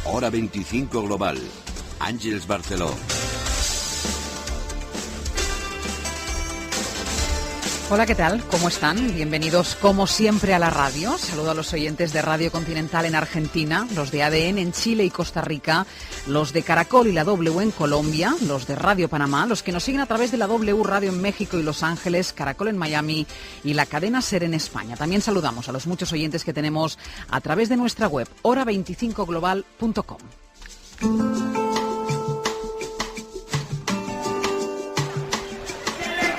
Hora 25 Global. Àngels Barceló. Hola, ¿qué tal? ¿Cómo están? Bienvenidos como siempre a la radio. Saludo a los oyentes de Radio Continental en Argentina, los de ADN en Chile y Costa Rica, los de Caracol y la W en Colombia, los de Radio Panamá, los que nos siguen a través de la W Radio en México y Los Ángeles, Caracol en Miami y la cadena SER en España. También saludamos a los muchos oyentes que tenemos a través de nuestra web, hora25global.com.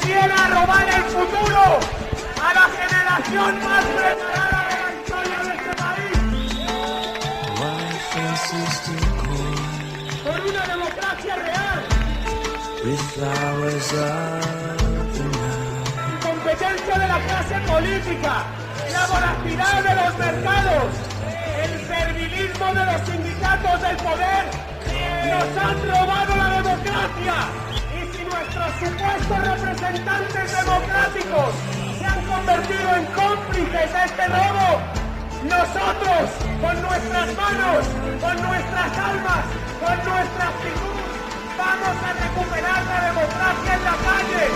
Viene a robar el futuro a la generación más preparada de la historia de este país. Por una democracia real. Incompetencia de la clase política, la voracidad de los mercados, el servilismo de los sindicatos del poder, nos han robado la democracia. Nuestros supuestos representantes democráticos se han convertido en cómplices de este robo. Nosotros, con nuestras manos, con nuestras almas, con nuestra actitud, vamos a recuperar la democracia en la calle.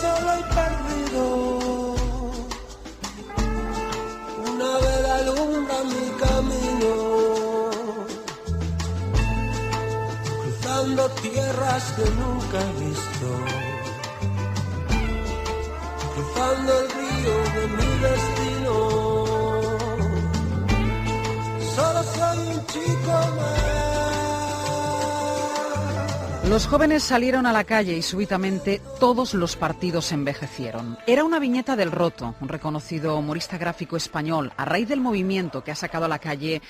Solo y perdido, una vela alumbra mi camino, cruzando tierras que nunca he visto, cruzando el río de mi destino, solo soy un chico más. Los jóvenes salieron a la calle y súbitamente todos los partidos envejecieron. Era una viñeta del Roto, un reconocido humorista gráfico español, a raíz del movimiento que ha sacado a la calle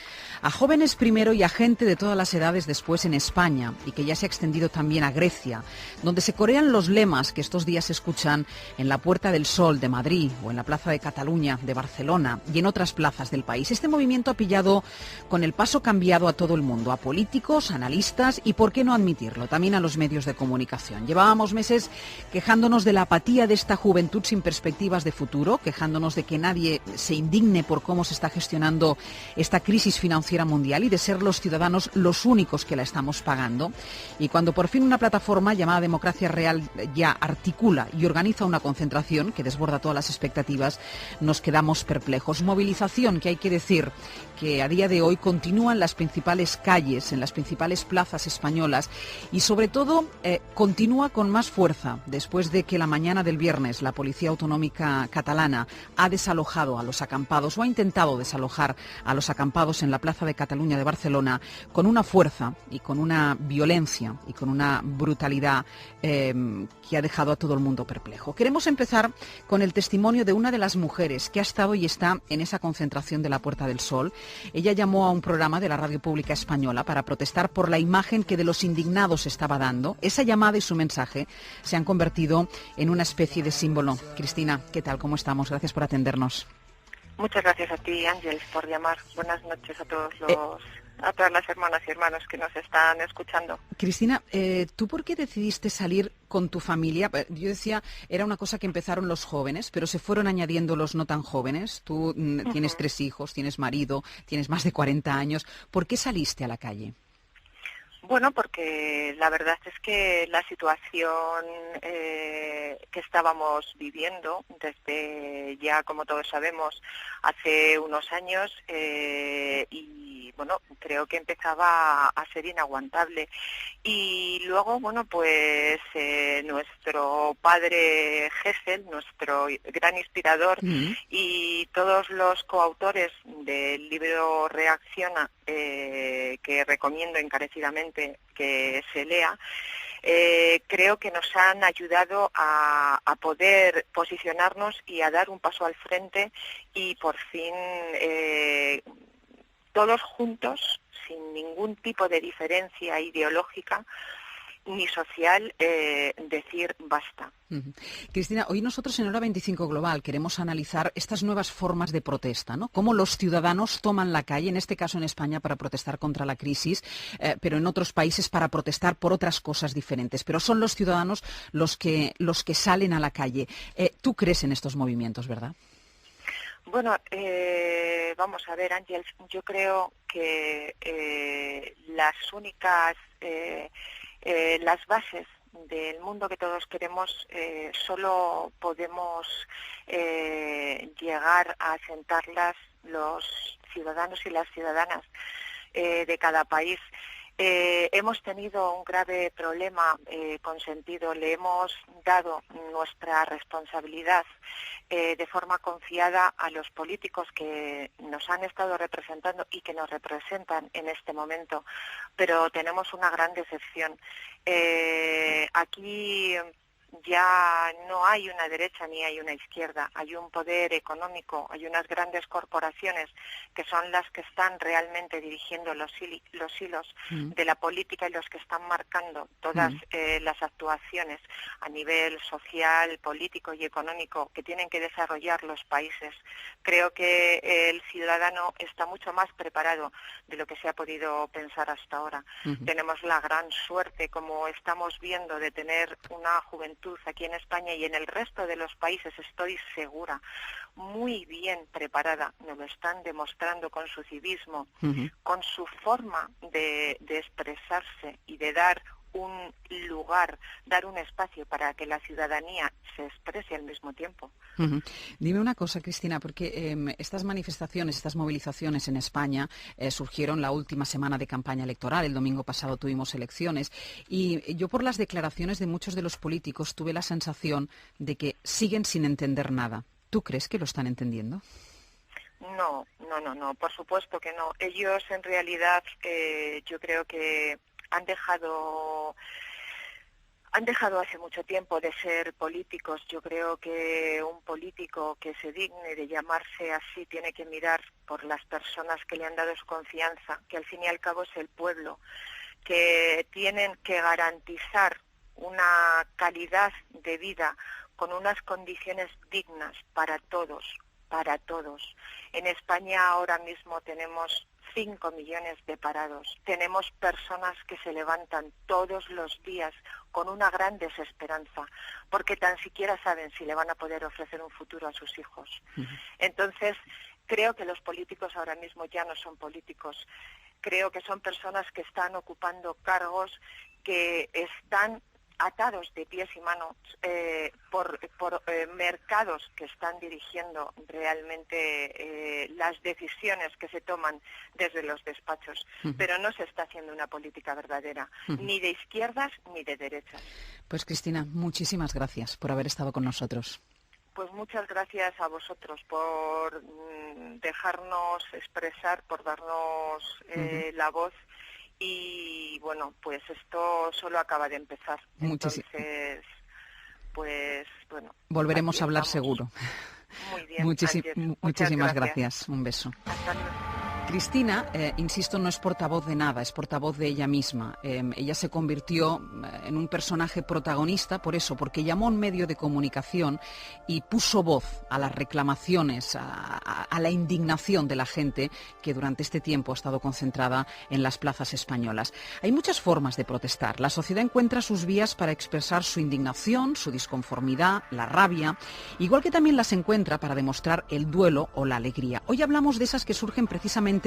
a jóvenes primero y a gente de todas las edades después en España, y que ya se ha extendido también a Grecia, donde se corean los lemas que estos días se escuchan en la Puerta del Sol de Madrid o en la Plaza de Cataluña de Barcelona y en otras plazas del país. Este movimiento ha pillado con el paso cambiado a todo el mundo, a políticos, analistas y, por qué no admitirlo, también a los medios de comunicación. Llevábamos meses quejándonos de la apatía de esta juventud sin perspectivas de futuro, quejándonos de que nadie se indigne por cómo se está gestionando esta crisis financiera mundial y de ser los ciudadanos los únicos que la estamos pagando. Y cuando por fin una plataforma llamada Democracia Real ya articula y organiza una concentración que desborda todas las expectativas, nos quedamos perplejos. Movilización que hay que decir que a día de hoy continúa en las principales calles, en las principales plazas españolas y sobre todo continúa con más fuerza después de que la mañana del viernes la Policía Autonómica catalana ha desalojado a los acampados o ha intentado desalojar a los acampados en la Plaza de Cataluña de Barcelona con una fuerza y con una violencia y con una brutalidad que ha dejado a todo el mundo perplejo. Queremos empezar con el testimonio de una de las mujeres que ha estado y está en esa concentración de la Puerta del Sol. Ella llamó a un programa de la Radio Pública Española para protestar por la imagen que de los indignados estaba dando. Esa llamada y su mensaje se han convertido en una especie de símbolo. Cristina, ¿qué tal? ¿Cómo estamos? Gracias por atendernos. Muchas gracias a ti, Ángeles, por llamar. Buenas noches a todas las hermanas y hermanos que nos están escuchando. Cristina, ¿tú por qué decidiste salir con tu familia? Yo decía, era una cosa que empezaron los jóvenes, pero se fueron añadiendo los no tan jóvenes. Tú tienes 3 hijos, tienes marido, tienes más de 40 años. ¿Por qué saliste a la calle? Bueno, porque la verdad es que la situación que estábamos viviendo desde ya, como todos sabemos, hace unos años y bueno, creo que empezaba a ser inaguantable. Y luego, bueno, pues nuestro padre Gesell, nuestro gran inspirador, y todos los coautores del libro Reacciona, que recomiendo encarecidamente que se lea, creo que nos han ayudado a poder posicionarnos y a dar un paso al frente y por fin todos juntos, sin ningún tipo de diferencia ideológica, ni social decir basta. Cristina, hoy nosotros en Hora 25 Global queremos analizar estas nuevas formas de protesta, ¿no? Cómo los ciudadanos toman la calle, en este caso en España para protestar contra la crisis, pero en otros países para protestar por otras cosas diferentes. Pero son los ciudadanos los que salen a la calle. Tú crees en estos movimientos, ¿verdad? Bueno, vamos a ver, Ángel, yo creo que las únicas, las bases del mundo que todos queremos, solo podemos llegar a asentarlas los ciudadanos y las ciudadanas de cada país. Hemos tenido un grave problema con sentido, le hemos dado nuestra responsabilidad de forma confiada a los políticos que nos han estado representando y que nos representan en este momento, pero tenemos una gran decepción. Aquí ya no hay una derecha ni hay una izquierda, hay un poder económico, hay unas grandes corporaciones que son las que están realmente dirigiendo los hilos de la política y los que están marcando todas las actuaciones a nivel social, político y económico que tienen que desarrollar los países. Creo que el ciudadano está mucho más preparado de lo que se ha podido pensar hasta ahora. Tenemos la gran suerte, como estamos viendo, de tener una juventud aquí en España y en el resto de los países, estoy segura, muy bien preparada. Nos lo están demostrando con su civismo, con su forma de expresarse y de dar un lugar, dar un espacio para que la ciudadanía se exprese al mismo tiempo. Dime una cosa, Cristina, porque estas manifestaciones, estas movilizaciones en España surgieron la última semana de campaña electoral. El domingo pasado tuvimos elecciones y yo, por las declaraciones de muchos de los políticos, tuve la sensación de que siguen sin entender nada. ¿Tú crees que lo están entendiendo? No, por supuesto que no. Ellos en realidad yo creo que han dejado hace mucho tiempo de ser políticos. Yo creo que un político que se digne de llamarse así tiene que mirar por las personas que le han dado su confianza, que al fin y al cabo es el pueblo, que tienen que garantizar una calidad de vida con unas condiciones dignas para todos. En España ahora mismo tenemos 5 millones de parados. Tenemos personas que se levantan todos los días con una gran desesperanza, porque tan siquiera saben si le van a poder ofrecer un futuro a sus hijos. Entonces, creo que los políticos ahora mismo ya no son políticos. Creo que son personas que están ocupando cargos que están atados de pies y manos por mercados que están dirigiendo realmente las decisiones que se toman desde los despachos. Pero no se está haciendo una política verdadera, ni de izquierdas ni de derechas. Pues Cristina, muchísimas gracias por haber estado con nosotros. Pues muchas gracias a vosotros por dejarnos expresar, por darnos la voz. Y bueno, pues esto solo acaba de empezar. Entonces, pues bueno. Volveremos a hablar seguro. Muy bien. Muchísimas gracias. Un beso. Hasta luego. Cristina, insisto, no es portavoz de nada, es portavoz de ella misma. Ella se convirtió en un personaje protagonista por eso, porque llamó a un medio de comunicación y puso voz a las reclamaciones, a la indignación de la gente que durante este tiempo ha estado concentrada en las plazas españolas. Hay muchas formas de protestar. La sociedad encuentra sus vías para expresar su indignación, su disconformidad, la rabia, igual que también las encuentra para demostrar el duelo o la alegría. Hoy hablamos de esas que surgen precisamente,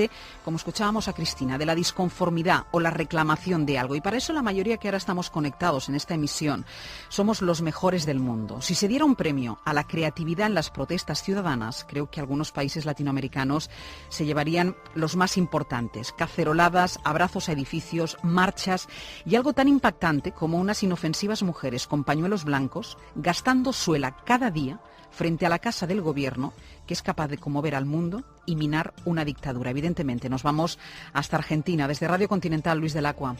como escuchábamos a Cristina, de la disconformidad o la reclamación de algo. Y para eso la mayoría que ahora estamos conectados en esta emisión somos los mejores del mundo. Si se diera un premio a la creatividad en las protestas ciudadanas, creo que algunos países latinoamericanos se llevarían los más importantes: caceroladas, abrazos a edificios, marchas y algo tan impactante como unas inofensivas mujeres con pañuelos blancos gastando suela cada día frente a la casa del gobierno, que es capaz de conmover al mundo y minar una dictadura. Evidentemente, nos vamos hasta Argentina. Desde Radio Continental, Luis del Acua.